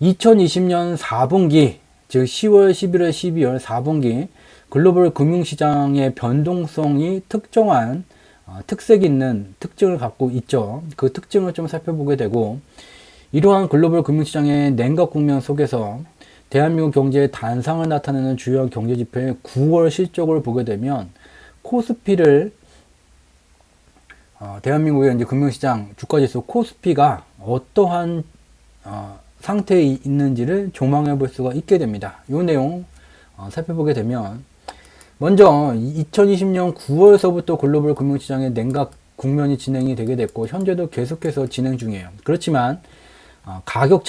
2020년 4분기, 즉 10월, 11월, 12월 4분기 글로벌 금융시장의 변동성이 특정한 특색 있는 특징을 갖고 있죠. 그 특징을 좀 살펴보게 되고, 이러한 글로벌 금융시장의 냉각 국면 속에서 대한민국 경제의 단상을 나타내는 주요한 경제지표의 9월 실적을 보게 되면 코스피를 대한민국의 이제 금융시장 주가지수 코스피가 어떠한 상태에 있는지를 조망해 볼 수가 있게 됩니다. 이 내용 살펴보게 되면, 먼저 2020년 9월서부터 글로벌 금융시장의 냉각 국면이 진행이 되게 됐고 현재도 계속해서 진행 중이에요. 그렇지만 가격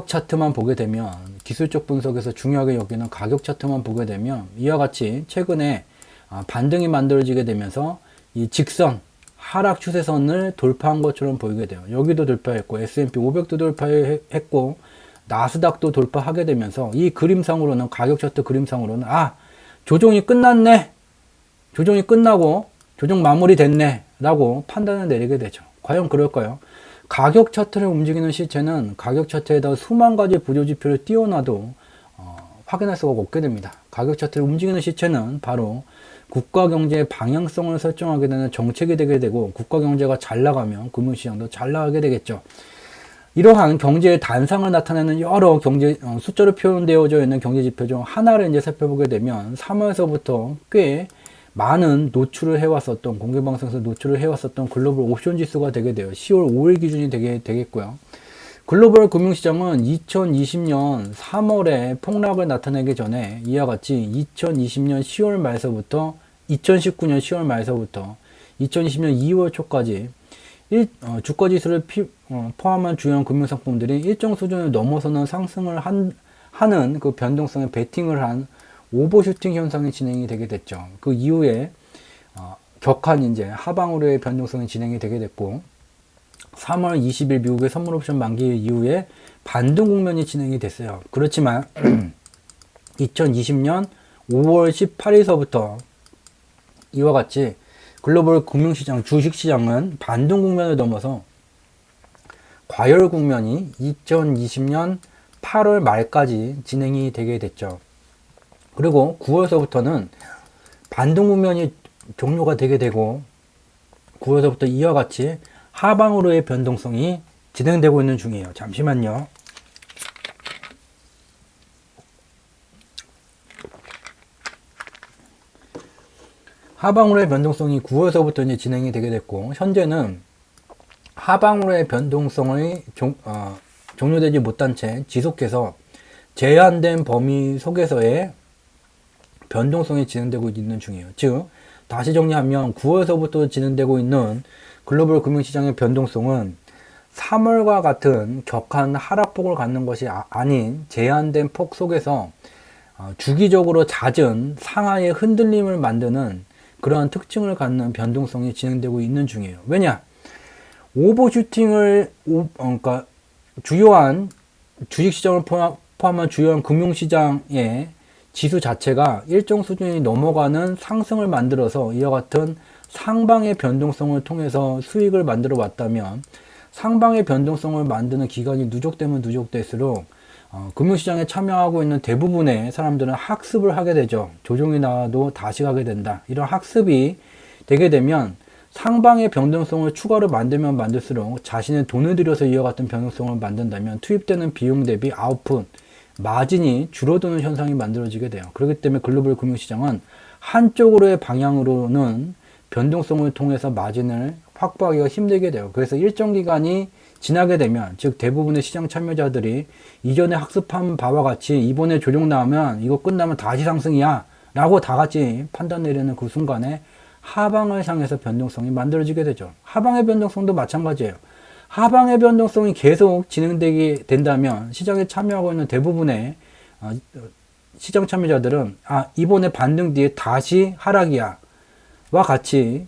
차트만 보게 되면, 기술적 분석에서 중요하게 여기는 가격 차트만 보게 되면 이와 같이 최근에 반등이 만들어지게 되면서 이 직선 하락 추세선을 돌파한 것처럼 보이게 돼요. 여기도 돌파했고 S&P 500도 돌파했고 나스닥도 돌파하게 되면서 이 그림상으로는, 가격 차트 그림상으로는 조정이 끝났네, 조정이 끝나고 조정 마무리됐네 라고 판단을 내리게 되죠. 과연 그럴까요? 가격 차트를 움직이는 시체는 가격 차트에다 수만 가지 부조지표를 띄워놔도 확인할 수가 없게 됩니다. 가격 차트를 움직이는 시체는 바로 국가 경제의 방향성을 설정하게 되는 정책이 되게 되고, 국가 경제가 잘 나가면 금융시장도 잘 나가게 되겠죠. 이러한 경제의 단상을 나타내는 여러 경제 숫자로 표현되어져 있는 경제 지표 중 하나를 이제 살펴보게 되면 3월서부터 꽤 많은 노출을 해왔었던, 공개방송에서 노출을 해왔었던 글로벌 옵션 지수가 되게 돼요. 10월 5일 기준이 되겠고요. 글로벌 금융시장은 2020년 3월에 폭락을 나타내기 전에 이와 같이 2020년 10월 말서부터 2019년 10월 말서부터 2020년 2월 초까지 주가지수를 포함한 주요한 금융상품들이 일정 수준을 넘어서는 상승을 하는 그 변동성에 베팅을 한 오버슈팅 현상이 진행이 되게 됐죠. 그 이후에 격한 이제 하방으로의 변동성이 진행이 되게 됐고, 3월 20일 미국의 선물 옵션 만기 이후에 반등 국면이 진행이 됐어요. 그렇지만 2020년 5월 18일서부터 이와 같이 글로벌 금융시장, 주식시장은 반등 국면을 넘어서 과열 국면이 2020년 8월 말까지 진행이 되게 됐죠. 그리고 9월서부터는 반등 국면이 종료가 되게 되고, 9월서부터 이와 같이 하방으로의 변동성이 진행되고 있는 중이에요. 잠시만요. 하방으로의 변동성이 9월서부터 이제 진행이 되게 됐고, 현재는 하방으로의 변동성이 종료되지 못한 채 지속해서 제한된 범위 속에서의 변동성이 진행되고 있는 중이에요. 즉, 다시 정리하면 9월서부터 진행되고 있는 글로벌 금융시장의 변동성은 3월과 같은 격한 하락폭을 갖는 것이 아닌 제한된 폭 속에서 주기적으로 낮은 상하의 흔들림을 만드는 그러한 특징을 갖는 변동성이 진행되고 있는 중이에요. 왜냐? 오버슈팅을, 그러니까 주요한 주식시장을 포함한 주요한 금융시장의 지수 자체가 일정 수준이 넘어가는 상승을 만들어서 이와 같은 상방의 변동성을 통해서 수익을 만들어 왔다면, 상방의 변동성을 만드는 기간이 누적되면 누적될수록 금융시장에 참여하고 있는 대부분의 사람들은 학습을 하게 되죠. 조정이 나와도 다시 가게 된다. 이런 학습이 되게 되면 상방의 변동성을 추가로 만들면 만들수록 자신의 돈을 들여서 이와 같은 변동성을 만든다면 투입되는 비용 대비 아웃풋, 마진이 줄어드는 현상이 만들어지게 돼요. 그렇기 때문에 글로벌 금융시장은 한쪽으로의 방향으로는 변동성을 통해서 마진을 확보하기가 힘들게 돼요. 그래서 일정 기간이 지나게 되면, 즉 대부분의 시장 참여자들이 이전에 학습한 바와 같이 이번에 조정 나오면 이거 끝나면 다시 상승이야 라고 다 같이 판단 내리는 그 순간에 하방을 향해서 변동성이 만들어지게 되죠. 하방의 변동성도 마찬가지예요. 하방의 변동성이 계속 진행되게 된다면 시장에 참여하고 있는 대부분의 시장 참여자들은 이번에 반등 뒤에 다시 하락이야 와 같이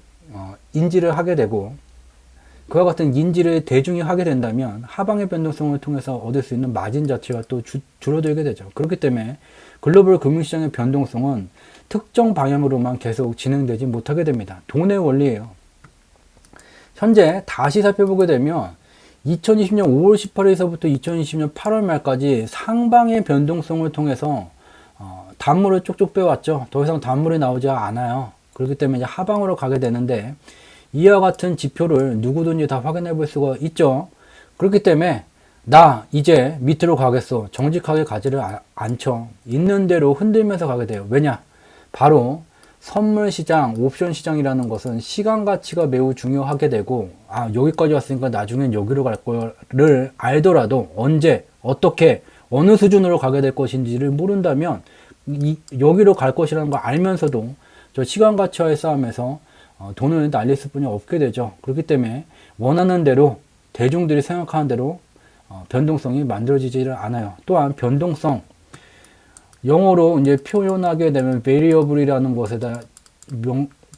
인지를 하게 되고, 그와 같은 인지를 대중이 하게 된다면 하방의 변동성을 통해서 얻을 수 있는 마진 자체가 또 줄어들게 되죠. 그렇기 때문에 글로벌 금융시장의 변동성은 특정 방향으로만 계속 진행되지 못하게 됩니다. 돈의 원리예요. 현재 다시 살펴보게 되면 2020년 5월 18일서부터 2020년 8월 말까지 상방의 변동성을 통해서 단물을 쪽쪽 빼왔죠. 더 이상 단물이 나오지 않아요. 그렇기 때문에 이제 하방으로 가게 되는데, 이와 같은 지표를 누구든지 다 확인해 볼 수가 있죠. 그렇기 때문에 나 이제 밑으로 가겠어, 정직하게 가지를 않죠. 있는 대로 흔들면서 가게 돼요. 왜냐? 바로 선물 시장, 옵션 시장이라는 것은 시간 가치가 매우 중요하게 되고, 여기까지 왔으니까 나중엔 여기로 갈 거를 알더라도 언제, 어떻게, 어느 수준으로 가게 될 것인지를 모른다면 여기로 갈 것이라는 걸 알면서도 저 시간 가치와의 싸움에서 돈을 날릴 수뿐이 없게 되죠. 그렇기 때문에 원하는 대로, 대중들이 생각하는 대로 변동성이 만들어지지를 않아요. 또한 변동성, 영어로 이제 표현하게 되면 variable이라는 것에다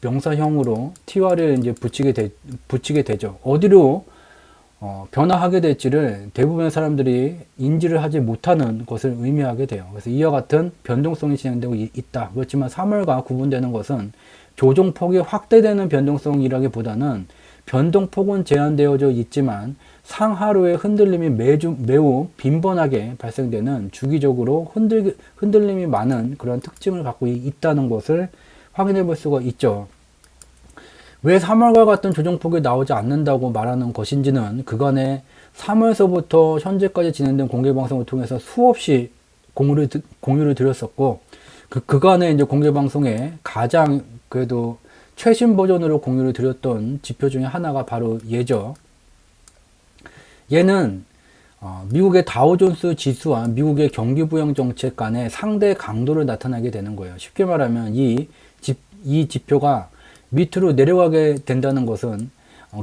명사형으로 ty를 이제 붙이게 되죠. 어디로 변화하게 될지를 대부분의 사람들이 인지를 하지 못하는 것을 의미하게 돼요. 그래서 이와 같은 변동성이 진행되고 있다. 그렇지만 3월과 구분되는 것은 조정폭이 확대되는 변동성이라기보다는 변동폭은 제한되어져 있지만 상하로의 흔들림이 매우 빈번하게 발생되는, 주기적으로 흔들림이 많은 그런 특징을 갖고 있다는 것을 확인해 볼 수가 있죠. 왜 3월과 같은 조정폭이 나오지 않는다고 말하는 것인지는 그간에 3월서부터 현재까지 진행된 공개방송을 통해서 수없이 공유를 드렸었고, 그간에 이제 공개방송에 가장 그래도 최신 버전으로 공유를 드렸던 지표 중에 하나가 바로 얘죠. 얘는 미국의 다우존스 지수와 미국의 경기부양 정책 간의 상대 강도를 나타나게 되는 거예요. 쉽게 말하면 이 지표가 밑으로 내려가게 된다는 것은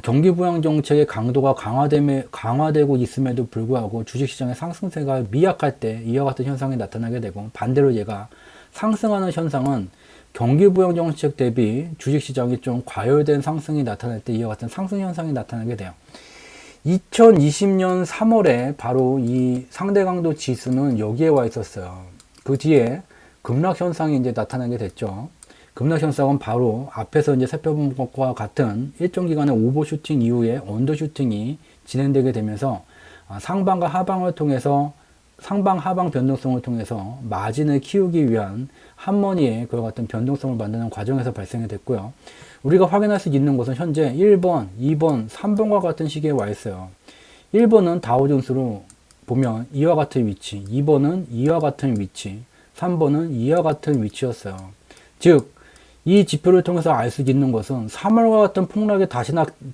경기부양 정책의 강도가 강화되고 있음에도 불구하고 주식시장의 상승세가 미약할 때 이와 같은 현상이 나타나게 되고, 반대로 얘가 상승하는 현상은 경기부양 정책 대비 주식시장이 좀 과열된 상승이 나타날 때 이와 같은 상승 현상이 나타나게 돼요. 2020년 3월에 바로 이 상대강도 지수는 여기에 와 있었어요. 그 뒤에 급락 현상이 이제 나타나게 됐죠. 급락 현상은 바로 앞에서 이제 살펴본 것과 같은 일정 기간의 오버슈팅 이후에 언더슈팅이 진행되게 되면서 상방과 하방을 통해서, 상방 하방 변동성을 통해서 마진을 키우기 위한 한머니의 그와 같은 변동성을 만드는 과정에서 발생이 됐고요. 우리가 확인할 수 있는 것은 현재 1번, 2번, 3번과 같은 시기에 와 있어요. 1번은 다우존스로 보면 이와 같은 위치, 2번은 이와 같은 위치, 3번은 이와 같은 위치였어요. 즉, 이 지표를 통해서 알 수 있는 것은 3월과 같은 폭락이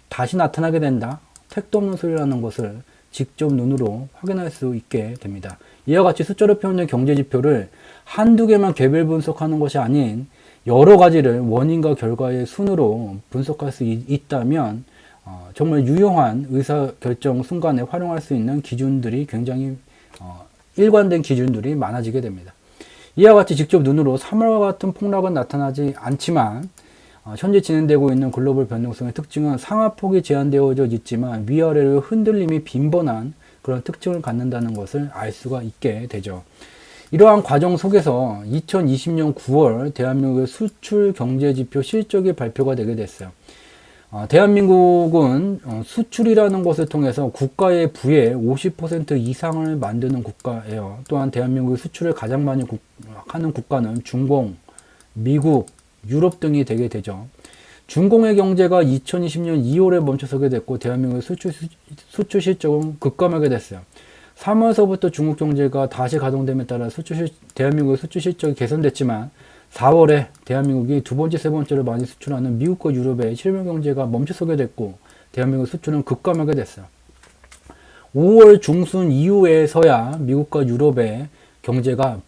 다시 나타나게 된다. 택도 없는 소리라는 것을 직접 눈으로 확인할 수 있게 됩니다. 이와 같이 숫자로 표현된 경제지표를 한두 개만 개별 분석하는 것이 아닌 여러 가지를 원인과 결과의 순으로 분석할 수 있다면 정말 유용한 의사결정 순간에 활용할 수 있는 기준들이 굉장히 일관된 기준들이 많아지게 됩니다. 이와 같이 직접 눈으로 3월과 같은 폭락은 나타나지 않지만 현재 진행되고 있는 글로벌 변동성의 특징은 상하폭이 제한되어져 있지만 위아래로 흔들림이 빈번한 그런 특징을 갖는다는 것을 알 수가 있게 되죠. 이러한 과정 속에서 2020년 9월 대한민국의 수출 경제지표 실적이 발표가 되게 됐어요. 대한민국은 수출이라는 것을 통해서 국가의 부의 50% 이상을 만드는 국가예요. 또한 대한민국의 수출을 가장 많이 하는 국가는 중공, 미국, 유럽 등이 되게 되죠. 중공의 경제가 2020년 2월에 멈춰서게 됐고 대한민국의 수출 실적은 급감하게 됐어요. 3월서부터 중국 경제가 다시 가동됨에 따라 대한민국의 수출 실적이 개선됐지만 4월에 대한민국이 두 번째, 세 번째로 많이 수출하는 미국과 유럽의 실물 경제가 멈춰서게 됐고 대한민국 수출은 급감하게 됐어요. 5월 중순 이후에서야 미국과 유럽의 경제가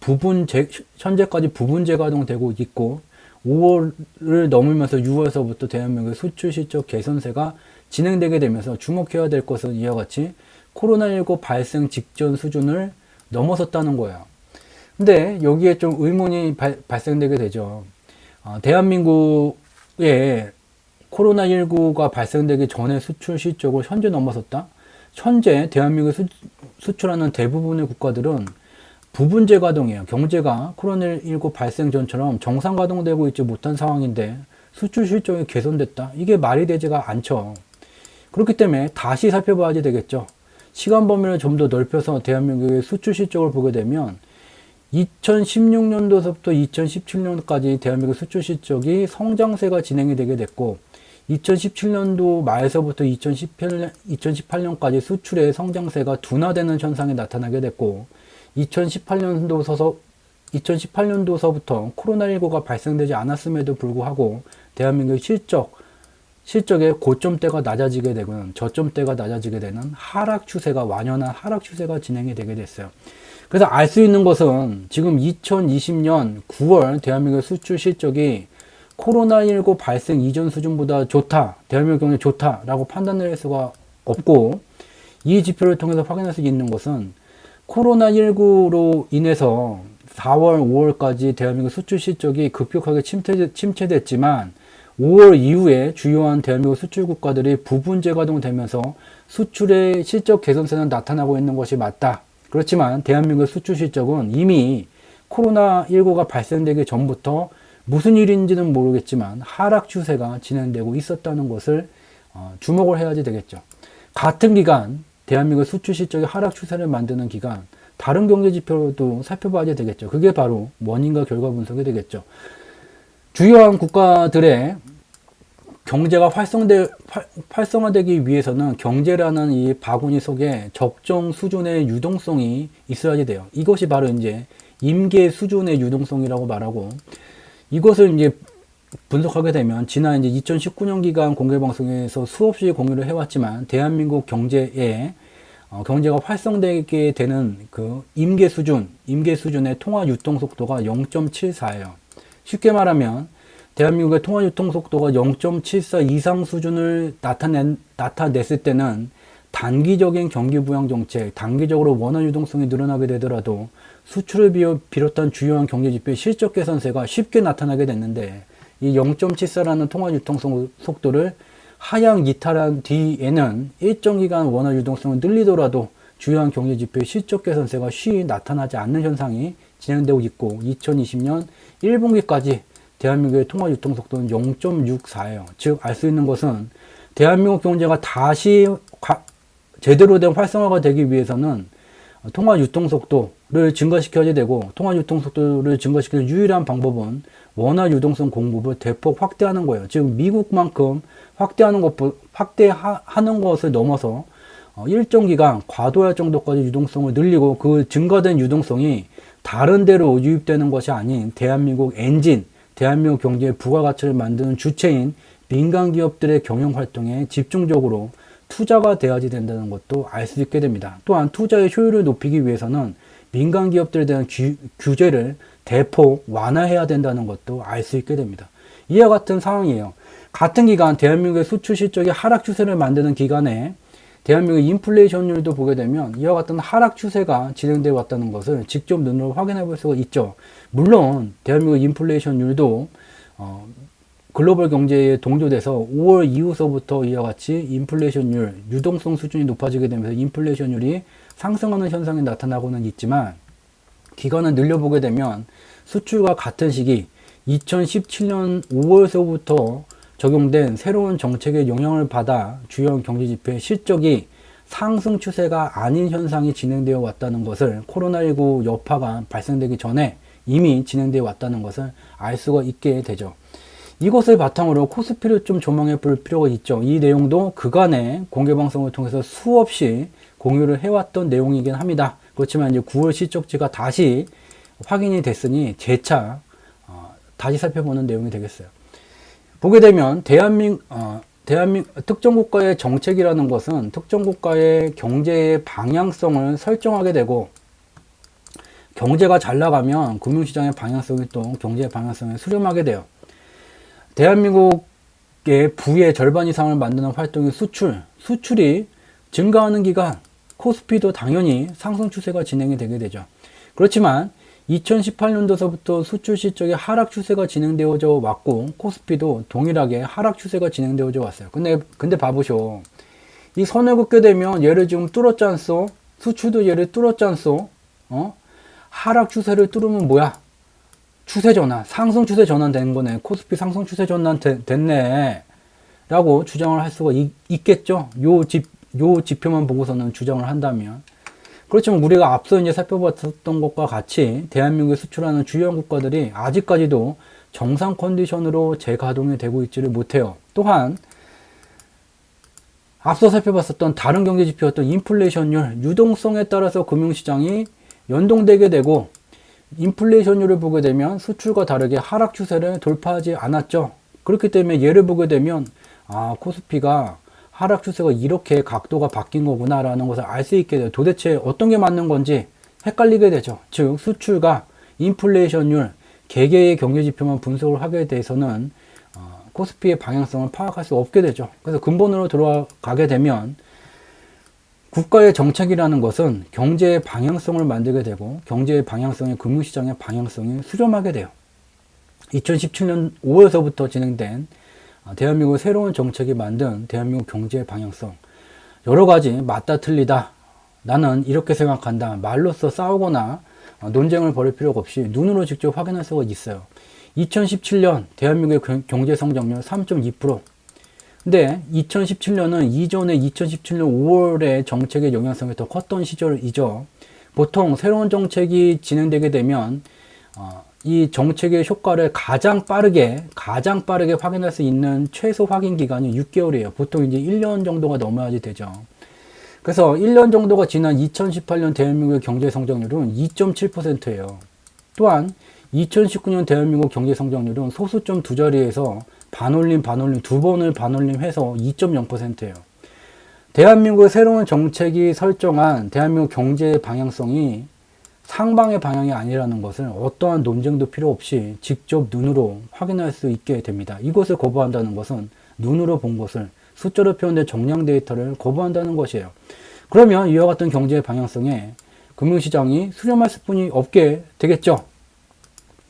현재까지 부분 재가동되고 있고 5월을 넘으면서 6월서부터 대한민국의 수출 실적 개선세가 진행되게 되면서 주목해야 될 것은 이와 같이 코로나19 발생 직전 수준을 넘어섰다는 거예요. 근데 여기에 좀 의문이 발생되게 되죠. 대한민국의 코로나19가 발생되기 전에 수출 실적을 현재 넘어섰다? 현재 대한민국이 수출하는 대부분의 국가들은 부분 재가동이에요. 경제가 코로나19 발생 전처럼 정상 가동되고 있지 못한 상황인데 수출 실적이 개선됐다? 이게 말이 되지가 않죠. 그렇기 때문에 다시 살펴봐야 되겠죠. 시간 범위를 좀 더 넓혀서 대한민국의 수출 실적을 보게 되면 2016년도서부터 2017년까지 대한민국 수출 실적이 성장세가 진행이 되게 됐고 2017년도 말서부터 2018년까지 수출의 성장세가 둔화되는 현상이 나타나게 됐고 2018년도서부터 코로나19가 발생되지 않았음에도 불구하고 대한민국의 실적의 고점대가 낮아지게 되고는 저점대가 낮아지게 되는 완연한 하락 추세가 진행이 되게 됐어요. 그래서 알 수 있는 것은 지금 2020년 9월 대한민국의 수출 실적이 코로나19 발생 이전 수준보다 좋다, 대한민국 경제 좋다라고 판단할 수가 없고 이 지표를 통해서 확인할 수 있는 것은 코로나19로 인해서 4월, 5월까지 대한민국 수출 실적이 급격하게 침체됐지만 5월 이후에 주요한 대한민국 수출 국가들이 부분 재가동되면서 수출의 실적 개선세는 나타나고 있는 것이 맞다. 그렇지만 대한민국 수출 실적은 이미 코로나19가 발생되기 전부터 무슨 일인지는 모르겠지만 하락 추세가 진행되고 있었다는 것을 주목을 해야지 되겠죠. 같은 기간 대한민국 수출 실적의 하락 추세를 만드는 기간 다른 경제 지표로도 살펴봐야 되겠죠. 그게 바로 원인과 결과 분석이 되겠죠. 주요한 국가들의 경제가 활성화되기 위해서는 경제라는 이 바구니 속에 적정 수준의 유동성이 있어야지 돼요. 이것이 바로 이제 임계 수준의 유동성이라고 말하고 이것을 이제 분석하게 되면 지난 이제 2019년 기간 공개방송에서 수없이 공유를 해왔지만 대한민국 경제가 활성되게 되는 그 임계 수준의 통화 유통 속도가 0.74예요. 쉽게 말하면 대한민국의 통화 유통 속도가 0.74 이상 수준을 나타냈을 때는 단기적인 경기 부양 정책, 단기적으로 원화 유동성이 늘어나게 되더라도 수출을 비롯한 주요한 경제 지표의 실적 개선세가 쉽게 나타나게 됐는데 이 0.74라는 통화 유통 속도를 하향 이탈한 뒤에는 일정 기간 원화 유동성을 늘리더라도 주요한 경제 지표의 실적 개선세가 쉽게 나타나지 않는 현상이 진행되고 있고 2020년 1분기까지 대한민국의 통화 유통 속도는 0.64예요. 즉 알 수 있는 것은 대한민국 경제가 다시 제대로 된 활성화가 되기 위해서는 통화 유통 속도를 증가시켜야 되고 통화 유통 속도를 증가시키는 유일한 방법은 원화 유동성 공급을 대폭 확대하는 거예요. 즉 미국만큼 확대하는 것을 넘어서 일정 기간 과도할 정도까지 유동성을 늘리고 그 증가된 유동성이 다른 데로 유입되는 것이 아닌 대한민국 엔진, 대한민국 경제의 부가가치를 만드는 주체인 민간 기업들의 경영 활동에 집중적으로 투자가 돼야지 된다는 것도 알 수 있게 됩니다. 또한 투자의 효율을 높이기 위해서는 민간 기업들에 대한 규제를 대폭 완화해야 된다는 것도 알 수 있게 됩니다. 이와 같은 상황이에요. 같은 기간 대한민국의 수출 실적이 하락 추세를 만드는 기간에 대한민국 인플레이션율도 보게 되면 이와 같은 하락 추세가 진행되어 왔다는 것을 직접 눈으로 확인해 볼 수가 있죠. 물론 대한민국 인플레이션율도 글로벌 경제에 동조돼서 5월 이후서부터 이와 같이 인플레이션율, 유동성 수준이 높아지게 되면서 인플레이션율이 상승하는 현상이 나타나고는 있지만 기간을 늘려보게 되면 수출과 같은 시기 2017년 5월서부터 적용된 새로운 정책의 영향을 받아 주요 경제지표의 실적이 상승 추세가 아닌 현상이 진행되어 왔다는 것을 코로나19 여파가 발생되기 전에 이미 진행되어 왔다는 것을 알 수가 있게 되죠. 이것을 바탕으로 코스피를 좀 조망해 볼 필요가 있죠. 이 내용도 그간의 공개방송을 통해서 수없이 공유를 해왔던 내용이긴 합니다. 그렇지만 이제 9월 실적지가 다시 확인이 됐으니 재차 다시 살펴보는 내용이 되겠어요. 보게 되면 대한민국 특정 국가의 정책이라는 것은 특정 국가의 경제의 방향성을 설정하게 되고 경제가 잘 나가면 금융시장의 방향성이 또 경제의 방향성에 수렴하게 돼요. 대한민국의 부의 절반 이상을 만드는 활동이 수출이 증가하는 기간 코스피도 당연히 상승 추세가 진행이 되게 되죠. 그렇지만 2018년도서부터 수출 실적의 하락 추세가 진행되어져 왔고 코스피도 동일하게 하락 추세가 진행되어져 왔어요. 근데 봐보쇼. 이 선을 긋게 되면 얘를 지금 뚫었지 않소? 수출도 얘를 뚫었지 않소? 하락 추세를 뚫으면 뭐야? 추세 전환, 상승 추세 전환 된 거네. 코스피 상승 추세 전환 됐네. 라고 주장을 할 수가 있겠죠. 요 지표만 보고서는 주장을 한다면, 그렇지만 우리가 앞서 이제 살펴봤던 것과 같이 대한민국에 수출하는 주요한 국가들이 아직까지도 정상 컨디션으로 재가동이 되고 있지를 못해요. 또한 앞서 살펴봤었던 다른 경제 지표였던 인플레이션율, 유동성에 따라서 금융시장이 연동되게 되고, 인플레이션율을 보게 되면 수출과 다르게 하락 추세를 돌파하지 않았죠. 그렇기 때문에 얘를 보게 되면 코스피가 하락 추세가 이렇게 각도가 바뀐 거구나 라는 것을 알 수 있게 돼요. 도대체 어떤 게 맞는 건지 헷갈리게 되죠. 즉 수출과 인플레이션율, 개개의 경제 지표만 분석을 하게 돼서는 코스피의 방향성을 파악할 수 없게 되죠. 그래서 근본으로 들어가게 되면 국가의 정책이라는 것은 경제의 방향성을 만들게 되고, 경제의 방향성이 금융시장의 방향성이 수렴하게 돼요. 2017년 5월서부터 진행된 대한민국 새로운 정책이 만든 대한민국 경제의 방향성, 여러 가지 맞다 틀리다, 나는 이렇게 생각한다, 말로써 싸우거나 논쟁을 벌일 필요가 없이 눈으로 직접 확인할 수가 있어요. 2017년 대한민국의 경제 성장률 3.2%. 근데 2017년은 이전에 2017년 5월에 정책의 영향성이 더 컸던 시절이죠. 보통 새로운 정책이 진행되게 되면 이 정책의 효과를 가장 빠르게 확인할 수 있는 최소 확인 기간이 6개월이에요. 보통 이제 1년 정도가 넘어야지 되죠. 그래서 1년 정도가 지난 2018년 대한민국의 경제 성장률은 2.7%예요. 또한 2019년 대한민국 경제 성장률은 소수점 두 자리에서 반올림 두 번을 반올림 해서 2.0%예요. 대한민국의 새로운 정책이 설정한 대한민국 경제의 방향성이 상방의 방향이 아니라는 것을 어떠한 논쟁도 필요 없이 직접 눈으로 확인할 수 있게 됩니다. 이것을 거부한다는 것은 눈으로 본 것을, 숫자로 표현된 정량 데이터를 거부한다는 것이에요. 그러면 이와 같은 경제의 방향성에 금융시장이 수렴할 수뿐이 없게 되겠죠.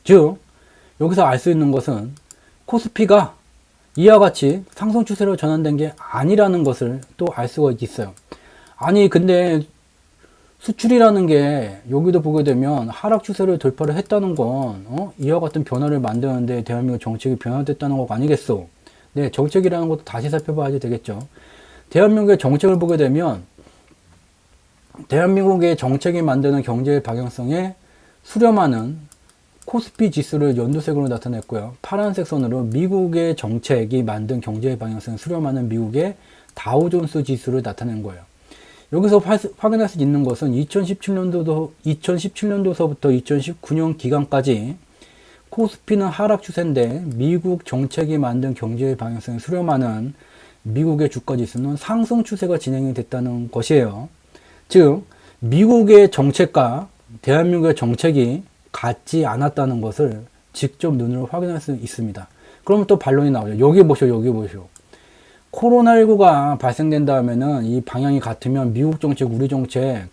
즉 여기서 알 수 있는 것은 코스피가 이와 같이 상승 추세로 전환된 게 아니라는 것을 또 알 수가 있어요. 아니 근데 수출이라는 게 여기도 보게 되면 하락 추세를 돌파를 했다는 건 이와 같은 변화를 만드는데 대한민국 정책이 변화됐다는 거 아니겠소? 네, 정책이라는 것도 다시 살펴봐야 되겠죠. 대한민국의 정책을 보게 되면 대한민국의 정책이 만드는 경제의 방향성에 수렴하는 코스피 지수를 연두색으로 나타냈고요. 파란색 선으로 미국의 정책이 만든 경제의 방향성에 수렴하는 미국의 다우존스 지수를 나타낸 거예요. 여기서 확인할 수 있는 것은 2017년도서부터 2019년 기간까지 코스피는 하락 추세인데 미국 정책이 만든 경제의 방향성에 수렴하는 미국의 주가 지수는 상승 추세가 진행이 됐다는 것이에요. 즉 미국의 정책과 대한민국의 정책이 같지 않았다는 것을 직접 눈으로 확인할 수 있습니다. 그러면 또 반론이 나오죠. 여기 보시오. 코로나19가 발생된 다음에는 이 방향이 같으면 미국 정책, 우리 정책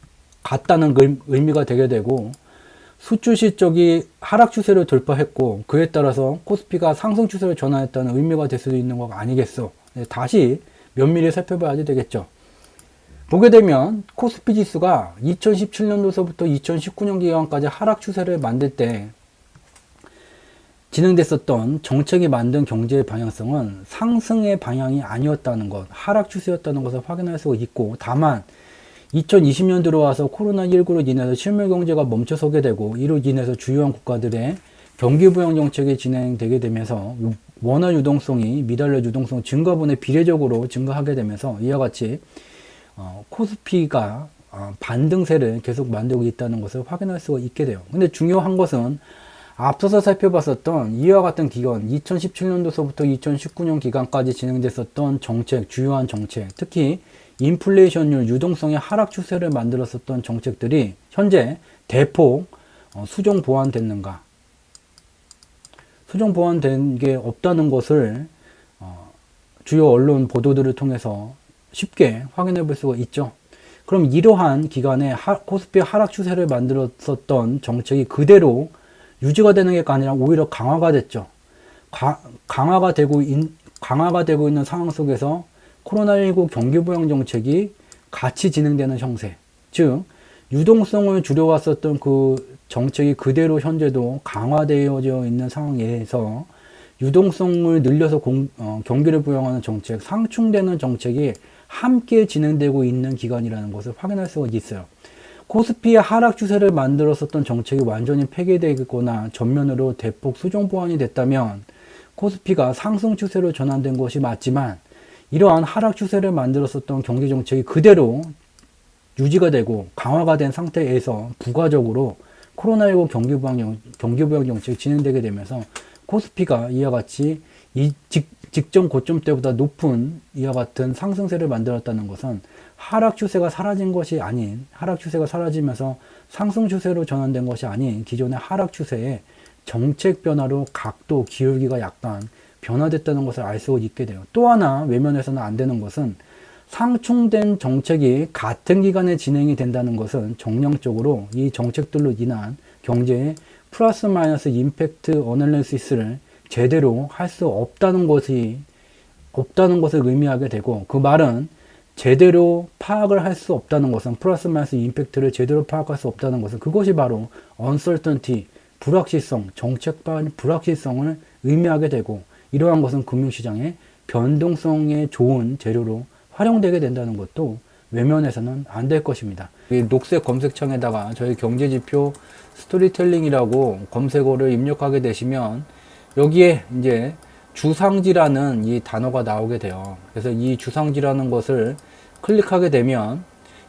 같다는 의미가 되게 되고, 수출 실적이 하락 추세를 돌파했고 그에 따라서 코스피가 상승 추세를 전환했다는 의미가 될 수도 있는 거 아니겠어. 다시 면밀히 살펴봐야 되겠죠. 보게 되면 코스피 지수가 2017년도서부터 2019년 기간까지 하락 추세를 만들 때 진행됐었던 정책이 만든 경제의 방향성은 상승의 방향이 아니었다는 것, 하락 추세였다는 것을 확인할 수가 있고, 다만 2020년 들어와서 코로나19로 인해서 실물 경제가 멈춰서게 되고, 이로 인해서 주요한 국가들의 경기 부양 정책이 진행되게 되면서 원화 유동성이 미달러 유동성 증가분에 비례적으로 증가하게 되면서 이와 같이 코스피가 반등세를 계속 만들고 있다는 것을 확인할 수가 있게 돼요. 근데 중요한 것은 앞서서 살펴봤었던 이와 같은 기간, 2017년도서부터 2019년 기간까지 진행됐었던 정책, 주요한 정책, 특히 인플레이션율, 유동성의 하락 추세를 만들었었던 정책들이 현재 대폭 수정 보완됐는가? 수정 보완된 게 없다는 것을 주요 언론 보도들을 통해서 쉽게 확인해 볼 수가 있죠. 그럼 이러한 기간에 코스피 하락 추세를 만들었었던 정책이 그대로 유지가 되는 게 아니라 오히려 강화가 됐죠. 강화가 되고 있는 상황 속에서 코로나19 경기 부양 정책이 같이 진행되는 형세, 즉 유동성을 줄여왔었던 그 정책이 그대로 현재도 강화되어져 있는 상황에서 유동성을 늘려서 경기를 부양하는 정책, 상충되는 정책이 함께 진행되고 있는 기간이라는 것을 확인할 수가 있어요. 코스피의 하락 추세를 만들었었던 정책이 완전히 폐기되거나 전면으로 대폭 수정 보완이 됐다면 코스피가 상승 추세로 전환된 것이 맞지만, 이러한 하락 추세를 만들었었던 경제 정책이 그대로 유지가 되고 강화가 된 상태에서 부가적으로 코로나19 경기부양 정책이 진행되게 되면서 코스피가 이와 같이 직전 고점 때보다 높은 이와 같은 상승세를 만들었다는 것은 하락 추세가 사라진 것이 아닌, 하락 추세가 사라지면서 상승 추세로 전환된 것이 아닌 기존의 하락 추세에 정책 변화로 각도 기울기가 약간 변화됐다는 것을 알 수 있게 돼요. 또 하나 외면해서는 안 되는 것은, 상충된 정책이 같은 기간에 진행이 된다는 것은 정량적으로 이 정책들로 인한 경제의 플러스 마이너스 임팩트 어널리시스를 제대로 할 수 없다는 것을 의미하게 되고, 그 말은 제대로 파악을 할 수 없다는 것은, 플러스 마이너스 임팩트를 제대로 파악할 수 없다는 것은, 그것이 바로 uncertainty, 불확실성, 정책 방안의 불확실성을 의미하게 되고, 이러한 것은 금융시장의 변동성에 좋은 재료로 활용되게 된다는 것도 외면해서는 안 될 것입니다. 이 녹색 검색창에다가 저희 경제지표 스토리텔링이라고 검색어를 입력하게 되시면 여기에 이제 주상지라는 이 단어가 나오게 돼요. 그래서 이 주상지라는 것을 클릭하게 되면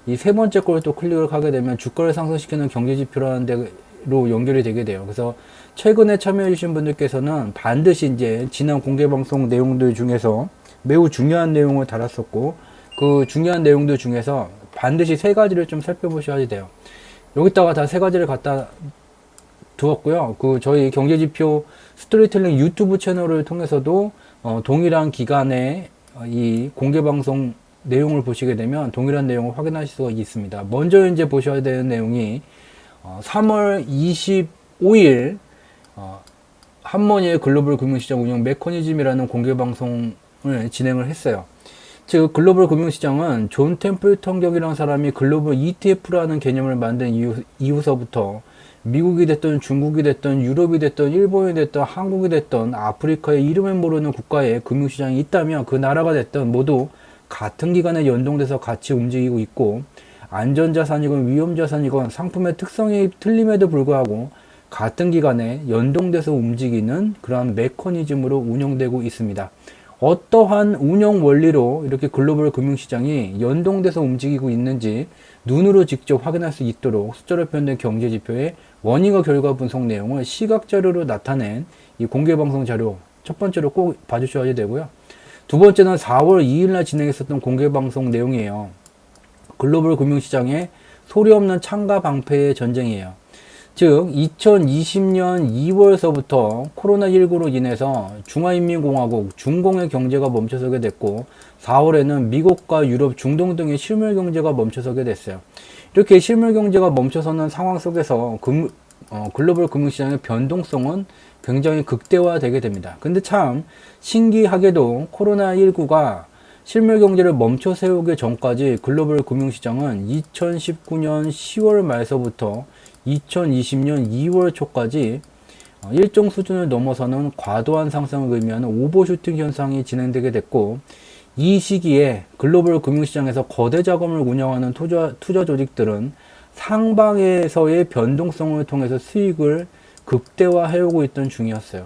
이 세 번째 걸 또 클릭을 하게 되면 주가를 상승시키는 경제지표라는 데로 연결이 되게 돼요. 그래서 최근에 참여해 주신 분들께서는 반드시 이제 지난 공개방송 내용들 중에서 매우 중요한 내용을 달았었고, 그 중요한 내용들 중에서 반드시 세 가지를 좀 살펴보셔야 돼요. 여기다가 다 세 가지를 갖다 두었고요. 그 저희 경제지표 스토리텔링 유튜브 채널을 통해서도 동일한 기간에 이 공개방송 내용을 보시게 되면 동일한 내용을 확인하실 수가 있습니다. 먼저 이제 보셔야 되는 내용이 3월 25일 한머니의 글로벌 금융시장 운영 메커니즘이라는 공개방송을 진행을 했어요. 즉 글로벌 금융시장은 존 템플턴 격이라는 사람이 글로벌 ETF라는 개념을 만든 이후서부터 미국이 됐든 중국이 됐든 유럽이 됐든 일본이 됐든 한국이 됐든 아프리카의 이름을 모르는 국가에 금융시장이 있다면 그 나라가 됐든 모두 같은 기간에 연동돼서 같이 움직이고 있고, 안전자산이건 위험자산이건 상품의 특성이 틀림에도 불구하고 같은 기간에 연동돼서 움직이는 그러한 메커니즘으로 운영되고 있습니다. 어떠한 운영 원리로 이렇게 글로벌 금융시장이 연동돼서 움직이고 있는지 눈으로 직접 확인할 수 있도록 숫자로 표현된 경제지표의 원인과 결과 분석 내용을 시각자료로 나타낸 이 공개방송 자료 첫 번째로 꼭 봐주셔야 되고요. 두 번째는 4월 2일날 진행했었던 공개방송 내용이에요. 글로벌 금융시장의 소리 없는 창과 방패의 전쟁이에요. 즉 2020년 2월서부터 코로나19로 인해서 중화인민공화국 중공의 경제가 멈춰서게 됐고, 4월에는 미국과 유럽, 중동 등의 실물 경제가 멈춰서게 됐어요. 이렇게 실물 경제가 멈춰서는 상황 속에서 글로벌 금융시장의 변동성은 굉장히 극대화되게 됩니다. 근데 참 신기하게도 코로나19가 실물 경제를 멈춰 세우기 전까지 글로벌 금융시장은 2019년 10월 말서부터 2020년 2월 초까지 일정 수준을 넘어서는 과도한 상승을 의미하는 오버슈팅 현상이 진행되게 됐고, 이 시기에 글로벌 금융시장에서 거대 자금을 운영하는 투자 조직들은 상방에서의 변동성을 통해서 수익을 극대화해오고 있던 중이었어요.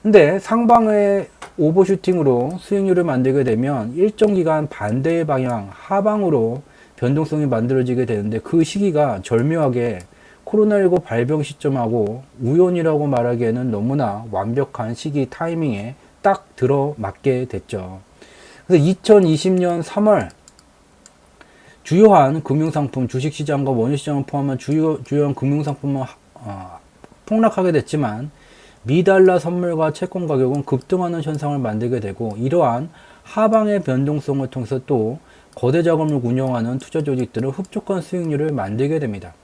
근데 상방의 오버슈팅으로 수익률을 만들게 되면 일정 기간 반대의 방향, 하방으로 변동성이 만들어지게 되는데, 그 시기가 절묘하게 코로나19 발병 시점하고 우연이라고 말하기에는 너무나 완벽한 시기 타이밍에 딱 들어맞게 됐죠. 그래서 2020년 3월 주요한 금융상품, 주식시장과 원유시장을 포함한 주요한 금융상품은 폭락하게 됐지만, 미달러 선물과 채권 가격은 급등하는 현상을 만들게 되고, 이러한 하방의 변동성을 통해서 또 거대 자금을 운영하는 투자 조직들은 흡족한 수익률을 만들게 됩니다.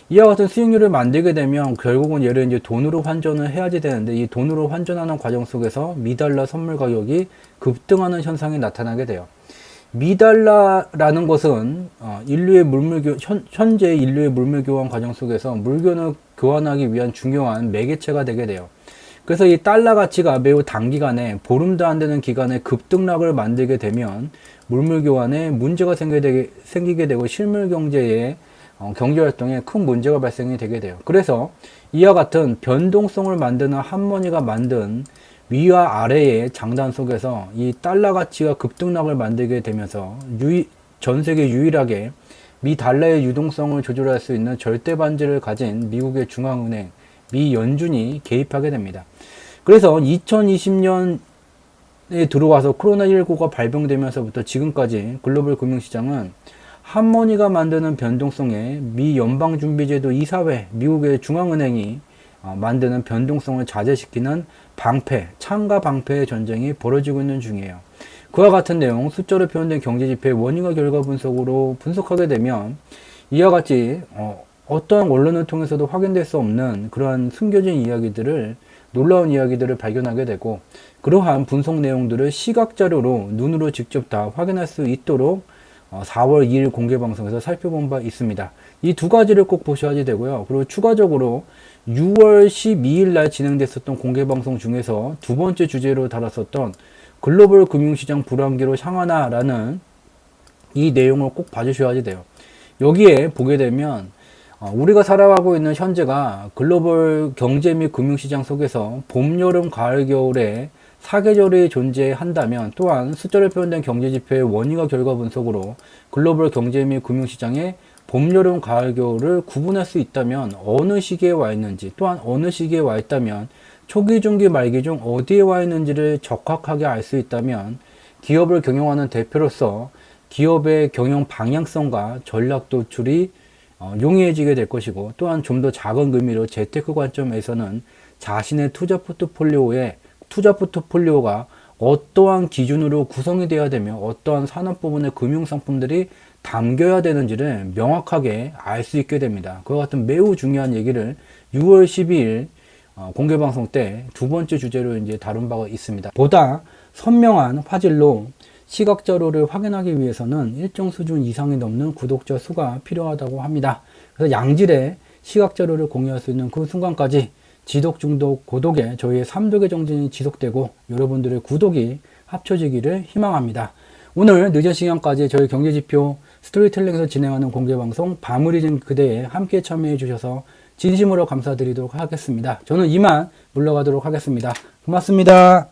이와 같은 수익률을 만들게 되면 결국은 얘를 이제 돈으로 환전을 해야지 되는데, 이 돈으로 환전하는 과정 속에서 미달러 선물 가격이 급등하는 현상이 나타나게 돼요. 미달러라는 것은 현재 인류의 물물 교환 과정 속에서 물건을 교환하기 위한 중요한 매개체가 되게 돼요. 그래서 이 달러 가치가 매우 단기간에 보름도 안 되는 기간에 급등락을 만들게 되면 물물 교환에 문제가 생기게 되고 실물 경제에 경제 활동에 큰 문제가 발생이 되게 돼요. 그래서 이와 같은 변동성을 만드는 한머니가 만든 위와 아래의 장단 속에서 이 달러 가치가 급등락을 만들게 되면서 전 세계 유일하게 미 달러의 유동성을 조절할 수 있는 절대 반지를 가진 미국의 중앙은행 미 연준이 개입하게 됩니다. 그래서 2020년에 들어와서 코로나19가 발병되면서부터 지금까지 글로벌 금융시장은 한머니가 만드는 변동성에 미 연방준비제도 이사회, 미국의 중앙은행이 만드는 변동성을 자제시키는 방패, 창과 방패의 전쟁이 벌어지고 있는 중이에요. 그와 같은 내용, 숫자로 표현된 경제지표의 원인과 결과 분석으로 분석하게 되면 이와 같이 어떠한 언론을 통해서도 확인될 수 없는 그러한 숨겨진 이야기들을, 놀라운 이야기들을 발견하게 되고, 그러한 분석 내용들을 시각자료로 눈으로 직접 다 확인할 수 있도록 4월 2일 공개방송에서 살펴본 바 있습니다. 이 두 가지를 꼭 보셔야 되고요. 그리고 추가적으로 6월 12일 날 진행됐었던 공개방송 중에서 두 번째 주제로 다뤘었던 글로벌 금융시장 불황기로 향하나라는 이 내용을 꼭 봐주셔야 돼요. 여기에 보게 되면 우리가 살아가고 있는 현재가 글로벌 경제 및 금융시장 속에서 봄, 여름, 가을, 겨울에 사계절이 존재한다면, 또한 숫자로 표현된 경제지표의 원인과 결과 분석으로 글로벌 경제 및 금융시장의 봄, 여름, 가을, 겨울을 구분할 수 있다면 어느 시기에 와 있는지, 또한 어느 시기에 와 있다면 초기, 중기, 말기 중 어디에 와 있는지를 적확하게 알 수 있다면 기업을 경영하는 대표로서 기업의 경영 방향성과 전략 도출이 용이해지게 될 것이고, 또한 좀 더 작은 의미로 재테크 관점에서는 자신의 투자 포트폴리오가 어떠한 기준으로 구성이 되어야 되며 어떠한 산업 부분의 금융상품들이 담겨야 되는지를 명확하게 알 수 있게 됩니다. 그와 같은 매우 중요한 얘기를 6월 12일 공개방송 때 두 번째 주제로 이제 다룬 바가 있습니다. 보다 선명한 화질로 시각자료를 확인하기 위해서는 일정 수준 이상이 넘는 구독자 수가 필요하다고 합니다. 그래서 양질의 시각자료를 공유할 수 있는 그 순간까지 지독, 중독, 고독에 저희의 3독의 정진이 지속되고 여러분들의 구독이 합쳐지기를 희망합니다. 오늘 늦은 시간까지 저희 경제지표 스토리텔링에서 진행하는 공개방송 밤을 잊은 그대에 함께 참여해 주셔서 진심으로 감사드리도록 하겠습니다. 저는 이만 물러가도록 하겠습니다. 고맙습니다.